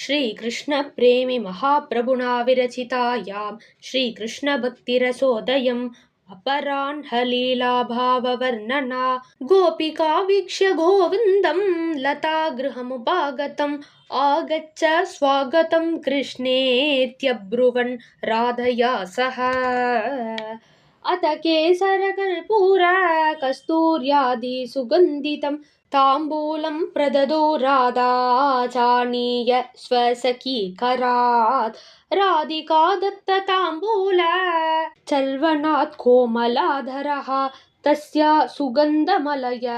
श्रीकृष्णप्रेमि महाप्रभुना विरचितायां श्रीकृष्णभक्तिरसोदयम् अपराह्नलीलाभाववर्णना। गोपिका वीक्ष्य गोविन्दं लतागृहमुपागतम् आगच्छ स्वागतं कृष्णेत्यब्रुवन् राधया सह। अथ केसरकर्पूर कस्तूर्यादि सुगन्धितं ताम्बूलं प्रददो राधा चानीय स्वसखीकरात्। राधिका दत्तताम्बूल चर्वणात् कोमलाधरः तस्य सुगन्धमलय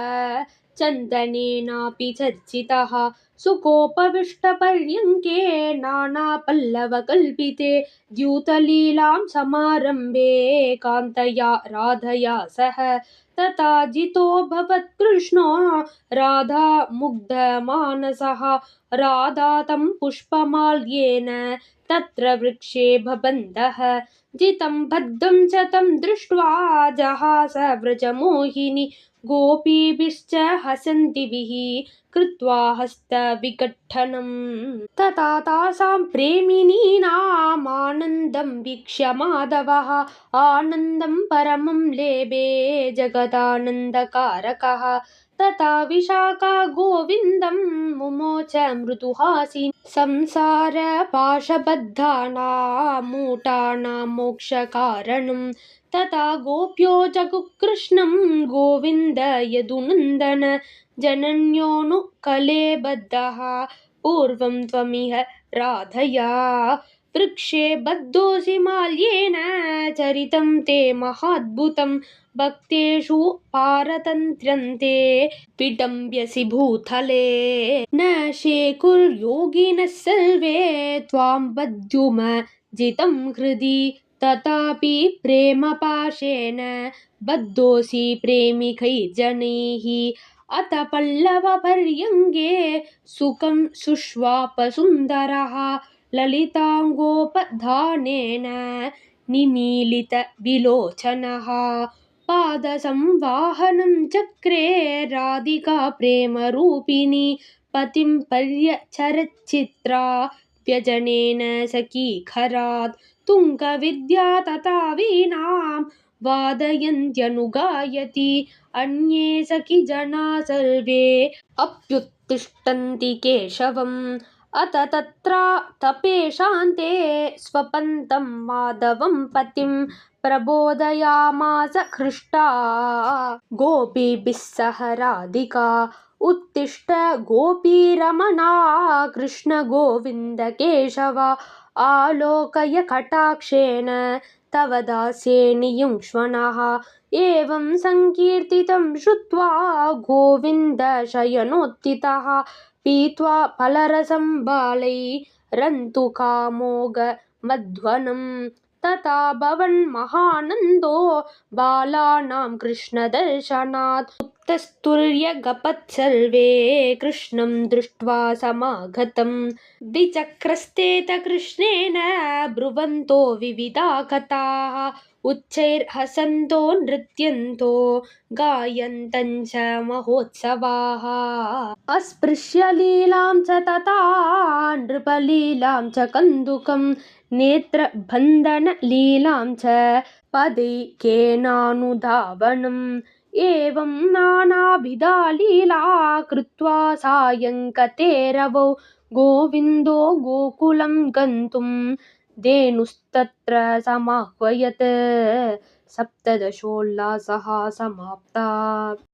चन्दनेनापि चर्चितः। सुकोपविष्टपर्यङ्के नानापल्लवकल्पिते द्यूतलीलां समारम्भे कान्तया राधया सह। तथा जितोऽभवत् कृष्णो राधा मुग्धमानसः। राधा तं पुष्पमाल्येन तत्र वृक्षे बबन्धः। जितं बद्धं च तं दृष्ट्वा जहास व्रजमोहिनी। गोपीभिश्च हसन्तीभिः कृत्वा हस्तविकट्टनम्। तथा तासां प्रेमिणीनाम् आनन्दं वीक्ष्य माधवः आनन्दं परमं लेभे जगदानन्दकारकः। तथा विशाखा गोविन्दं मुमोच मृदुहासिनी। संसारपाशबद्धानां मूढानां मोक्षकारणं। तथा गोप्यो जगुकृष्णं गोविन्द यदुनन्दन। जनन्योऽनु कलेबद्धः पूर्वं त्वमिह राधया। वृक्षे बद्धोऽसि माल्येन चरितं ते महाद्भुतं। भक्तेषु पारतन्त्र्यं ते विडम्ब्यसि भूतले। न शेकुर्योगिनः सर्वे त्वां बद्धुमजितं हृदि। तथापि प्रेमपाशेन बद्धोऽसि प्रेमिकैर्जनैः। अथ पल्लवपर्यङ्गे सुखं सुष्वापसुन्दरः ललिताङ्गोपधानेन निमीलितविलोचनः। पादसंवाहनं चक्रे राधिका प्रेमरूपिणी। पतिं पर्यचरच्चित्रा व्यजनेन सखीकरात्। तुङ्गविद्या तथा वीणां वादयन्त्यनुगायति। अन्ये सखिजना सर्वे अप्युत्तिष्ठन्ति केशवम्। अथ तत्रातपेशान्ते स्वपन्तं माधवं पतिं प्रबोधयामास हृष्टा गोपीभिः सह राधिका। उत्तिष्ठ गोपीरमणा कृष्ण गोविन्द केशव। आलोकय कटाक्षेण तव दास्ये नियुङ्क्ष्वणः। एवं संकीर्तितं श्रुत्वा गोविन्द शयनोत्थितः। पीत्वा फलरसं बालैरन्तुकामोगमध्वनम्। तथा भवन् महानन्दो बालानां कृष्णदर्शनात्। उत्तस्तुर्यगपत् सर्वे कृष्णं दृष्ट्वा समागतम्। विचक्रस्तेत कृष्णेन ब्रुवन्तो विविधा कथाः। उच्चैर्हसन्तो नृत्यन्तो गायन्तञ्च महोत्सवाः। अस्पृश्य लीलां च तथा नृपलीलां च कन्दुकं। नेत्रबन्धनलीलां च पदैकेनानुधावनम्। एवं नानाविधा लीला कृत्वा सायङ्कते रवौ। गोविन्दो गोकुलं गन्तुं धेनुस्तत्र समाह्वयत्। सप्तदशोल्लासः समाप्ता।